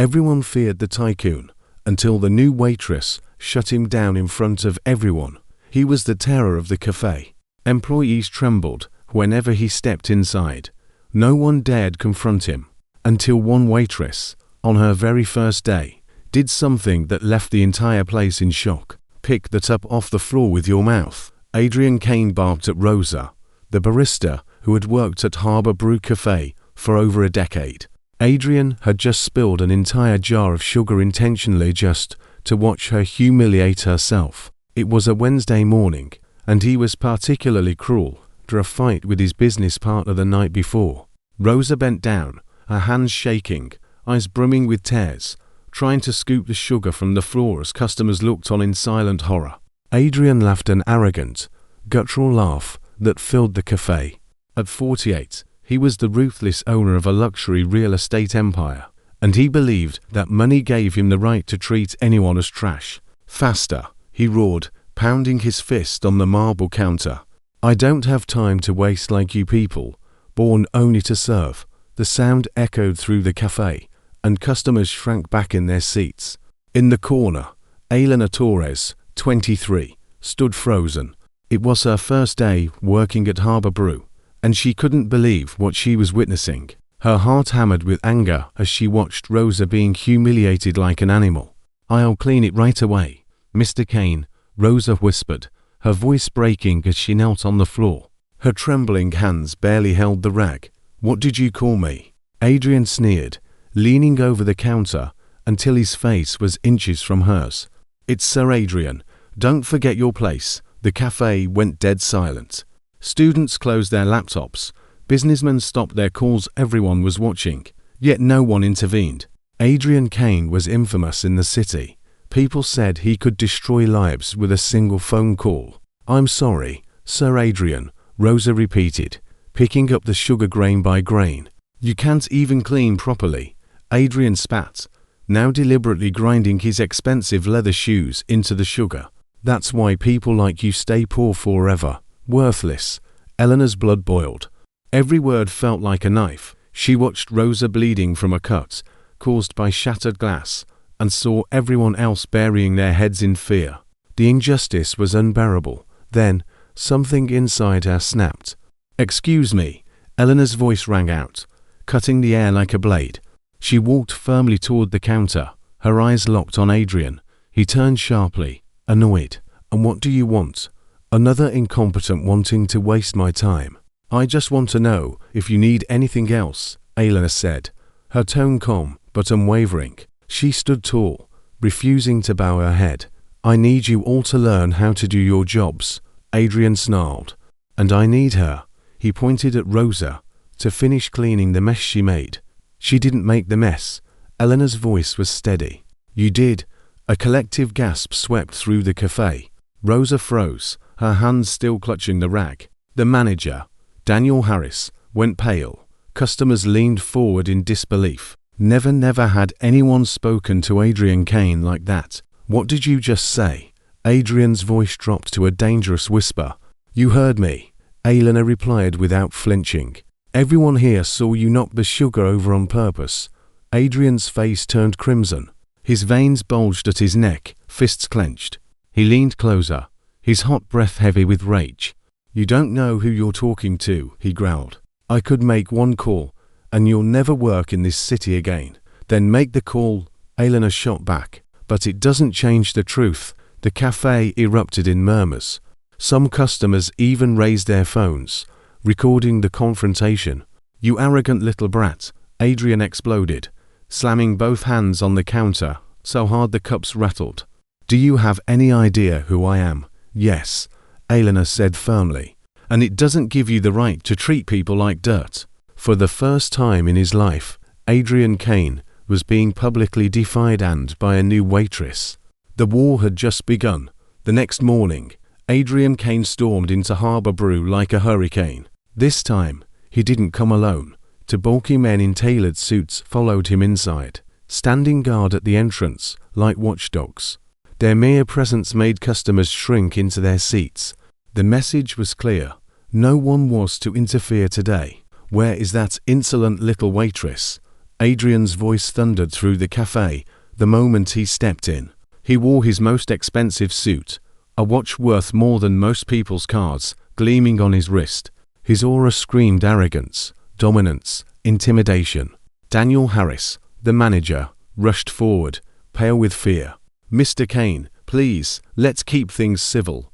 Everyone feared the Tycoon, until the new waitress shut him down in front of everyone. He was the terror of the cafe. Employees trembled whenever he stepped inside. No one dared confront him, until one waitress, on her very first day, did something that left the entire place in shock. "Pick that up off the floor with your mouth," Adrian Kane barked at Rosa, the barista who had worked at Harbour Brew Cafe for over a decade. Adrian had just spilled an entire jar of sugar intentionally just to watch her humiliate herself. It was a Wednesday morning, and he was particularly cruel after a fight with his business partner the night before. Rosa bent down, her hands shaking, eyes brimming with tears, trying to scoop the sugar from the floor as customers looked on in silent horror. Adrian laughed an arrogant, guttural laugh that filled the cafe. At 48, he was the ruthless owner of a luxury real estate empire, and he believed that money gave him the right to treat anyone as trash. "Faster," he roared, pounding his fist on the marble counter. "I don't have time to waste like you people, born only to serve." The sound echoed through the cafe, and customers shrank back in their seats. In the corner, Elena Torres, 23, stood frozen. It was her first day working at Harbour Brew, and she couldn't believe what she was witnessing. Her heart hammered with anger as she watched Rosa being humiliated like an animal. "I'll clean it right away, Mr. Kane," Rosa whispered, her voice breaking as she knelt on the floor. Her trembling hands barely held the rag. "What did you call me?" Adrian sneered, leaning over the counter until his face was inches from hers. "It's Sir Adrian. Don't forget your place." The cafe went dead silent. Students closed their laptops. Businessmen stopped their calls. Everyone was watching, yet no one intervened. Adrian Kane was infamous in the city. People said he could destroy lives with a single phone call. "I'm sorry, Sir Adrian," Rosa repeated, picking up the sugar grain by grain. "You can't even clean properly." Adrian spat, now deliberately grinding his expensive leather shoes into the sugar. "That's why people like you stay poor forever. Worthless." Eleanor's blood boiled. Every word felt like a knife. She watched Rosa bleeding from a cut caused by shattered glass, and saw everyone else burying their heads in fear. The injustice was unbearable. Then, something inside her snapped. "Excuse me," Eleanor's voice rang out, cutting the air like a blade. She walked firmly toward the counter, her eyes locked on Adrian. He turned sharply, annoyed. "And what do you want?" "Another incompetent wanting to waste my time." "I just want to know if you need anything else," Elena said, her tone calm but unwavering. She stood tall, refusing to bow her head. "I need you all to learn how to do your jobs," Adrian snarled. "And I need her," he pointed at Rosa, "to finish cleaning the mess she made." "She didn't make the mess." Eleanor's voice was steady. "You did." A collective gasp swept through the cafe. Rosa froze, her hands still clutching the rag. The manager, Daniel Harris, went pale. Customers leaned forward in disbelief. Never had anyone spoken to Adrian Kane like that. "What did you just say?" Adrian's voice dropped to a dangerous whisper. "You heard me," Elena replied without flinching. "Everyone here saw you knock the sugar over on purpose." Adrian's face turned crimson. His veins bulged at his neck, fists clenched. He leaned closer, his hot breath heavy with rage. "You don't know who you're talking to," he growled. "I could make one call, and you'll never work in this city again." "Then make the call," Elena shot back. "But it doesn't change the truth." The cafe erupted in murmurs. Some customers even raised their phones, recording the confrontation. "You arrogant little brat," Adrian exploded, slamming both hands on the counter so hard the cups rattled. "Do you have any idea who I am?" "Yes," Elena said firmly. "And it doesn't give you the right to treat people like dirt." For the first time in his life, Adrian Kane was being publicly defied and by a new waitress. The war had just begun. The next morning, Adrian Kane stormed into Harbour Brew like a hurricane. This time, he didn't come alone. Two bulky men in tailored suits followed him inside, standing guard at the entrance like watchdogs. Their mere presence made customers shrink into their seats. The message was clear. No one was to interfere today. "Where is that insolent little waitress?" Adrian's voice thundered through the cafe the moment he stepped in. He wore his most expensive suit, a watch worth more than most people's cars, gleaming on his wrist. His aura screamed arrogance, dominance, intimidation. Daniel Harris, the manager, rushed forward, pale with fear. "Mr. Kane, please, let's keep things civil.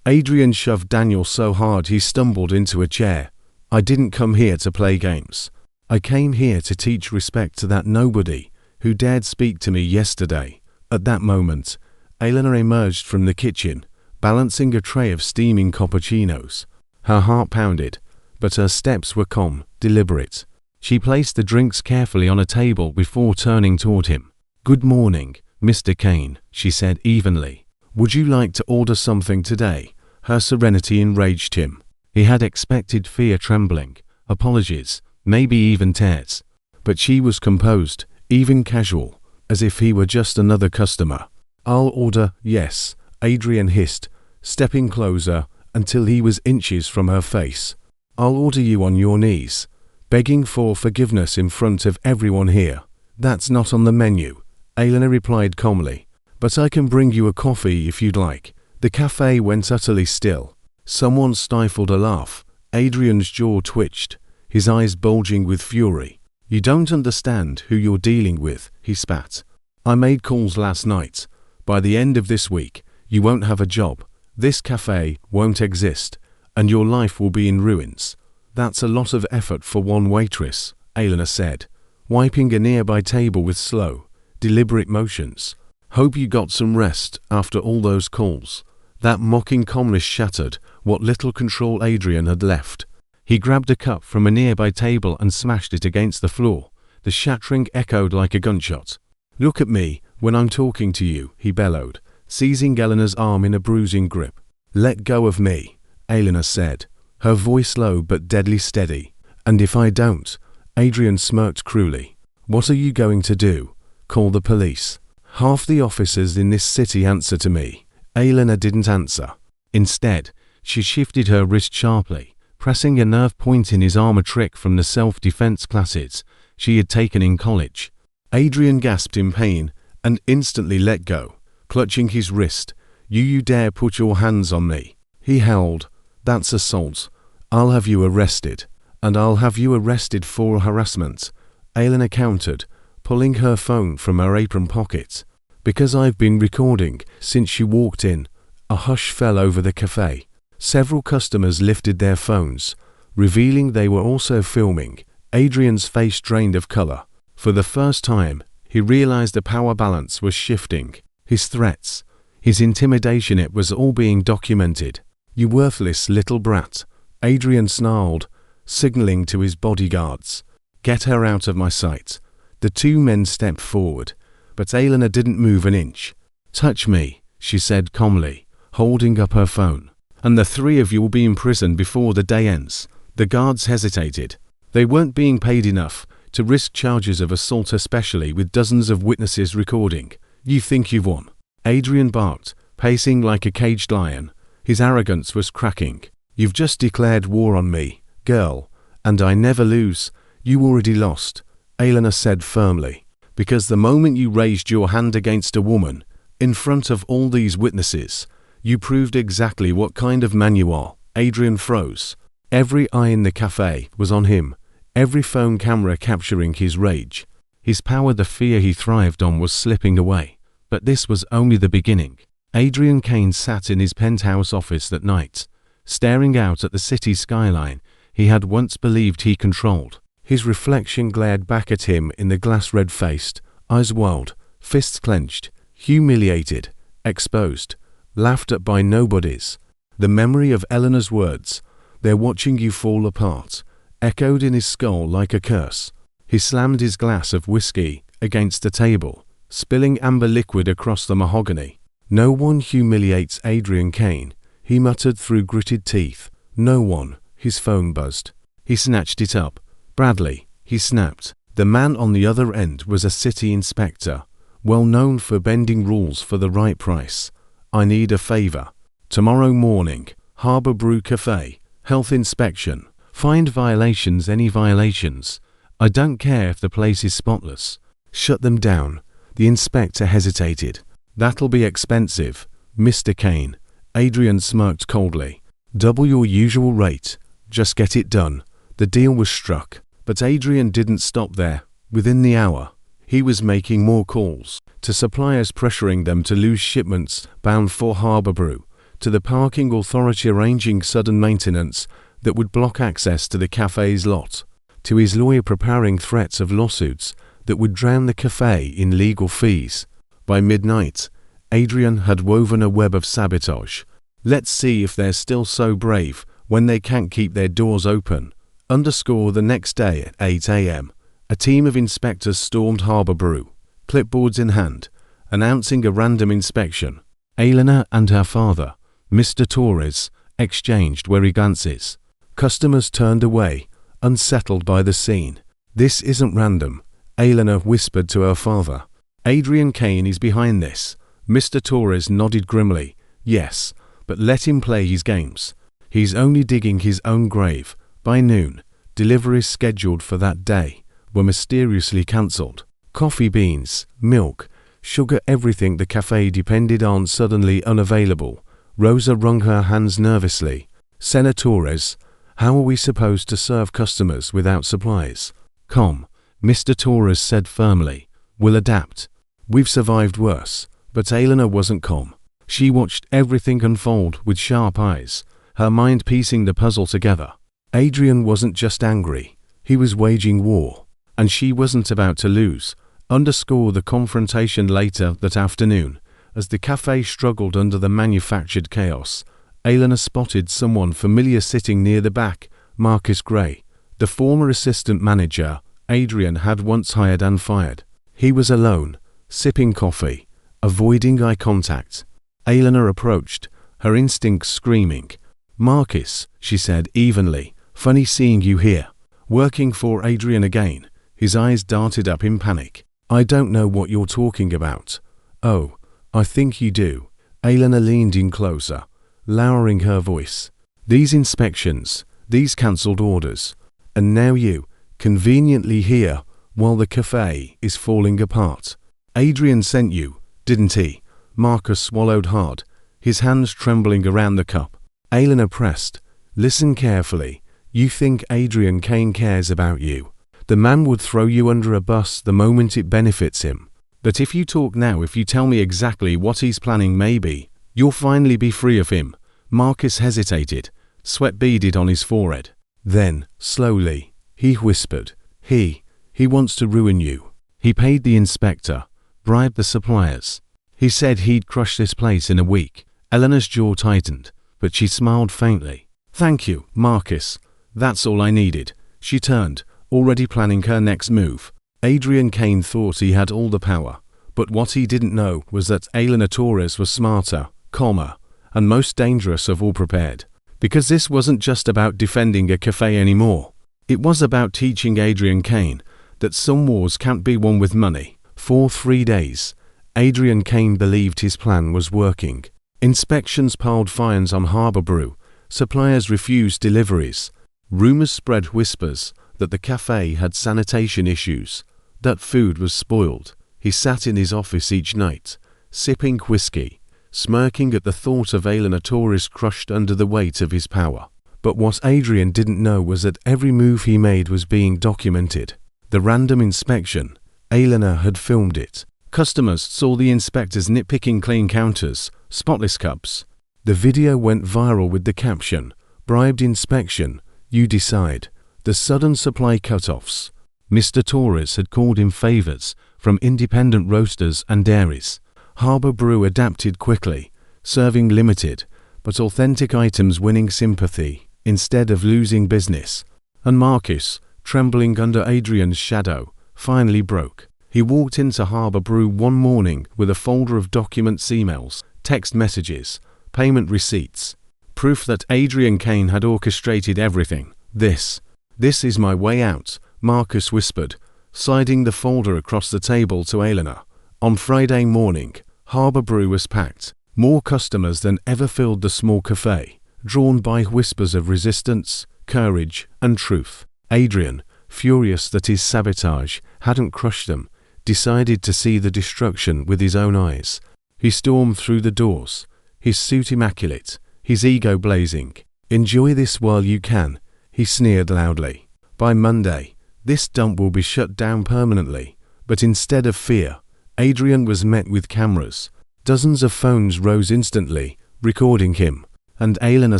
Adrian shoved Daniel so hard he stumbled into a chair. "I didn't come here to play games. I came here to teach respect to that nobody who dared speak to me yesterday." At that moment, Eleanor emerged from the kitchen, balancing a tray of steaming cappuccinos. Her heart pounded, but her steps were calm, deliberate. She placed the drinks carefully on a table before turning toward him. "Good morning, Mr. Kane," she said evenly. "Would you like to order something today?" Her serenity enraged him. He had expected fear, trembling, apologies, maybe even tears. But she was composed, even casual, as if he were just another customer. "I'll order, yes," Adrian hissed, stepping closer until he was inches from her face. "I'll order you on your knees, begging for forgiveness in front of everyone here." "That's not on the menu," Eleanor replied calmly, "but I can bring you a coffee if you'd like." The cafe went utterly still. Someone stifled a laugh. Adrian's jaw twitched, his eyes bulging with fury. "You don't understand who you're dealing with," he spat. "I made calls last night. By the end of this week, you won't have a job. This cafe won't exist, and your life will be in ruins." "That's a lot of effort for one waitress," Eleanor said, wiping a nearby table with slow, deliberate motions. "Hope you got some rest after all those calls." That mocking calmness shattered what little control Adrian had left. He grabbed a cup from a nearby table and smashed it against the floor. The shattering echoed like a gunshot. "Look at me when I'm talking to you," he bellowed, seizing Eleanor's arm in a bruising grip. "Let go of me," Eleanor said, her voice low but deadly steady. "And if I don't?" Adrian smirked cruelly. "What are you going to do? Call the police?" "Half the officers in this city answer to me." Eleanor didn't answer. Instead, she shifted her wrist sharply, pressing a nerve point in his arm, a trick from the self-defense classes she had taken in college. Adrian gasped in pain and instantly let go, clutching his wrist. You dare put your hands on me," he howled. "That's assault. I'll have you arrested. And I'll have you arrested for harassment," Eleanor countered, pulling her phone from her apron pocket. "Because I've been recording since you walked in." A hush fell over the cafe. Several customers lifted their phones, revealing they were also filming. Adrian's face drained of color. For the first time, he realized the power balance was shifting. His threats, his intimidation, it was all being documented. "You worthless little brat," Adrian snarled, signaling to his bodyguards. "Get her out of my sight." The two men stepped forward, but Eleanor didn't move an inch. "Touch me," she said calmly, holding up her phone, "and the three of you will be in prison before the day ends." The guards hesitated. They weren't being paid enough to risk charges of assault, especially with dozens of witnesses recording. "You think you've won?" Adrian barked, pacing like a caged lion. His arrogance was cracking. "You've just declared war on me, girl, and I never lose." "You already lost," Eleanor said firmly. "Because the moment you raised your hand against a woman, in front of all these witnesses, you proved exactly what kind of man you are." Adrian froze. Every eye in the cafe was on him, every phone camera capturing his rage. His power, the fear he thrived on, was slipping away. But this was only the beginning. Adrian Kane sat in his penthouse office that night, staring out at the city skyline he had once believed he controlled. His reflection glared back at him in the glass, red-faced, eyes wild, fists clenched, humiliated, exposed, laughed at by nobodies. The memory of Eleanor's words, "They're watching you fall apart," echoed in his skull like a curse. He slammed his glass of whiskey against the table, spilling amber liquid across the mahogany. "No one humiliates Adrian Kane," he muttered through gritted teeth. "No one." His phone buzzed. He snatched it up. "Bradley," he snapped. The man on the other end was a city inspector, well known for bending rules for the right price. "I need a favor. Tomorrow morning, Harbor Brew Cafe, health inspection. Find violations, any violations, I don't care if the place is spotless. Shut them down. The inspector hesitated. That'll be expensive, Mr. Kane. Adrian smirked coldly. Double your usual rate. Just get it done. The deal was struck. But Adrian didn't stop there. Within the hour, he was making more calls to suppliers pressuring them to lose shipments bound for Harbour Brew, to the parking authority arranging sudden maintenance that would block access to the cafe's lot, to his lawyer preparing threats of lawsuits that would drown the cafe in legal fees. By midnight, Adrian had woven a web of sabotage. Let's see if they're still so brave when they can't keep their doors open. The next day at 8 a.m., a team of inspectors stormed Harbour Brew, clipboards in hand, announcing a random inspection. Elena and her father, Mr. Torres, exchanged wary glances. Customers turned away, unsettled by the scene. This isn't random, Elena whispered to her father. Adrian Kane is behind this. Mr. Torres nodded grimly. Yes, but let him play his games. He's only digging his own grave. By noon, deliveries scheduled for that day were mysteriously cancelled. Coffee beans, milk, sugar, everything the cafe depended on suddenly unavailable. Rosa wrung her hands nervously. Senator Torres, how are we supposed to serve customers without supplies? Come, Mr. Torres said firmly. We'll adapt. We've survived worse. But Elena wasn't calm. She watched everything unfold with sharp eyes, her mind piecing the puzzle together. Adrian wasn't just angry. He was waging war. And she wasn't about to lose. The confrontation later that afternoon, as the cafe struggled under the manufactured chaos, Elena spotted someone familiar sitting near the back, Marcus Gray, the former assistant manager Adrian had once hired and fired. He was alone, sipping coffee, avoiding eye contact. Elena approached, her instincts screaming. Marcus, she said evenly, funny seeing you here. Working for Adrian again. His eyes darted up in panic. I don't know what you're talking about. Oh, I think you do. Elena leaned in closer, lowering her voice. These inspections, these cancelled orders, and now you, conveniently here, while the cafe is falling apart. Adrian sent you, didn't he? Marcus swallowed hard, his hands trembling around the cup. Elena pressed. Listen carefully. You think Adrian Kane cares about you. The man would throw you under a bus the moment it benefits him. But if you talk now, if you tell me exactly what he's planning, maybe you'll finally be free of him. Marcus hesitated, sweat beaded on his forehead. Then, slowly, he whispered, He wants to ruin you. He paid the inspector, bribed the suppliers. He said he'd crush this place in a week. Eleanor's jaw tightened, but she smiled faintly. Thank you, Marcus. That's all I needed. She turned, already planning her next move. Adrian Kane thought he had all the power, but what he didn't know was that Elena Torres was smarter, calmer, and most dangerous of all prepared. Because this wasn't just about defending a cafe anymore. It was about teaching Adrian Kane that some wars can't be won with money. For 3 days, Adrian Kane believed his plan was working. Inspections piled fines on Harbour Brew. Suppliers refused deliveries. Rumors spread whispers that the cafe had sanitation issues, that food was spoiled. He sat in his office each night, sipping whiskey, smirking at the thought of Elena Torres crushed under the weight of his power. But what Adrian didn't know was that every move he made was being documented. The random inspection, Elena had filmed it. Customers saw the inspectors nitpicking clean counters, spotless cups. The video went viral with the caption, "Bribed inspection, you decide." The sudden supply cutoffs. Mr. Torres had called in favors from independent roasters and dairies. Harbour Brew adapted quickly, serving limited but authentic items, winning sympathy instead of losing business. And Marcus, trembling under Adrian's shadow, finally broke. He walked into Harbour Brew one morning with a folder of documents, emails, text messages, payment receipts, proof that Adrian Kane had orchestrated everything. This is my way out, Marcus whispered, sliding the folder across the table to Elena. On Friday morning, Harbour Brew was packed. More customers than ever filled the small cafe, drawn by whispers of resistance, courage, and truth. Adrian, furious that his sabotage hadn't crushed them, decided to see the destruction with his own eyes. He stormed through the doors, his suit immaculate, his ego blazing. "Enjoy this while you can," he sneered loudly. "By Monday, this dump will be shut down permanently." But instead of fear, Adrian was met with cameras. Dozens of phones rose instantly, recording him, and Elena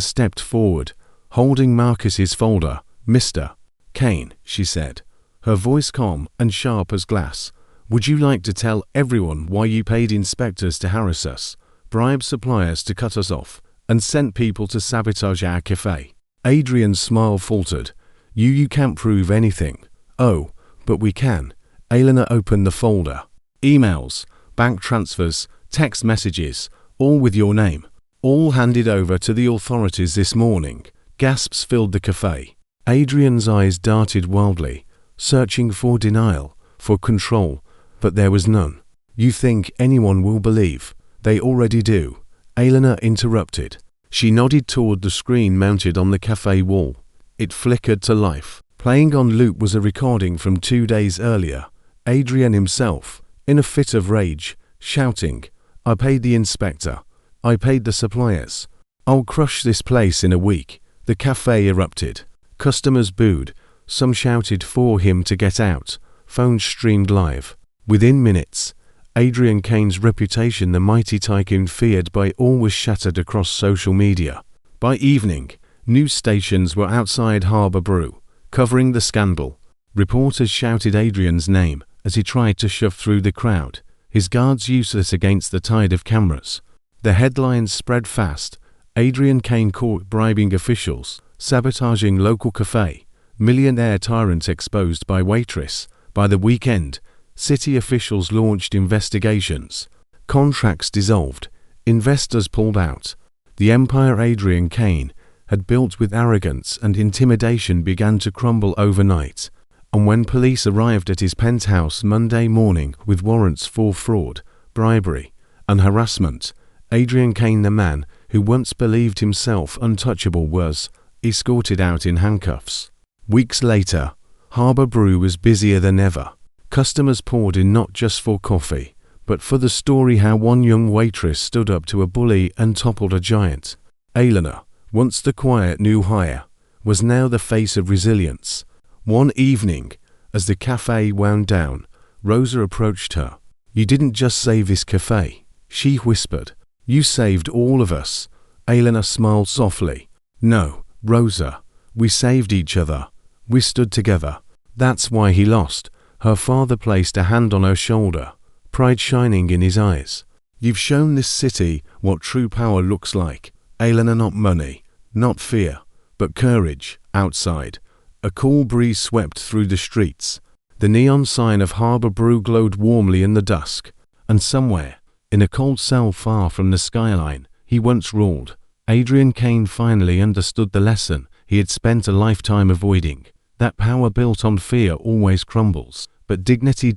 stepped forward, holding Marcus's folder. "Mr. Kane," she said, her voice calm and sharp as glass, "would you like to tell everyone why you paid inspectors to harass us, bribed suppliers to cut us off, and sent people to sabotage our cafe?" Adrian's smile faltered. You can't prove anything." "Oh, but we can." Elena opened the folder. "Emails, bank transfers, text messages, all with your name. All handed over to the authorities this morning." Gasps filled the cafe. Adrian's eyes darted wildly, searching for denial, for control, but there was none. "You think anyone will believe? They already do," Elena interrupted. She nodded toward the screen mounted on the cafe wall. It flickered to life. Playing on loop was a recording from 2 days earlier. Adrian himself, in a fit of rage, shouting, "I paid the inspector. I paid the suppliers. I'll crush this place in a week." The cafe erupted. Customers booed. Some shouted for him to get out. Phones streamed live. Within minutes, Adrian Kane's reputation, the mighty tycoon feared by all, was shattered across social media. By evening, news stations were outside Harbor Brew, covering the scandal. Reporters shouted Adrian's name as he tried to shove through the crowd, his guards useless against the tide of cameras. The headlines spread fast. Adrian Kane caught bribing officials, sabotaging local cafe, millionaire tyrant exposed by Waitress. By the weekend, city officials launched investigations. Contracts dissolved. Investors pulled out. The empire Adrian Kane had built with arrogance and intimidation began to crumble overnight. And when police arrived at his penthouse Monday morning with warrants for fraud, bribery, and harassment, Adrian Kane, the man who once believed himself untouchable, was escorted out in handcuffs. Weeks later, Harbor Brew was busier than ever. Customers poured in not just for coffee, but for the story how one young waitress stood up to a bully and toppled a giant. Elena, once the quiet new hire, was now the face of resilience. One evening, as the cafe wound down, Rosa approached her. "You didn't just save this cafe," she whispered. "You saved all of us." Elena smiled softly. "No, Rosa, we saved each other. We stood together. That's why he lost." Her father placed a hand on her shoulder, pride shining in his eyes. "You've shown this city what true power looks like, Elena. Not money, not fear, but courage." Outside, a cool breeze swept through the streets. The neon sign of Harbor Brew glowed warmly in the dusk. And somewhere, in a cold cell far from the skyline he once ruled, Adrian Kane finally understood the lesson he had spent a lifetime avoiding. That power built on fear always crumbles, but dignity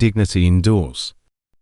endures.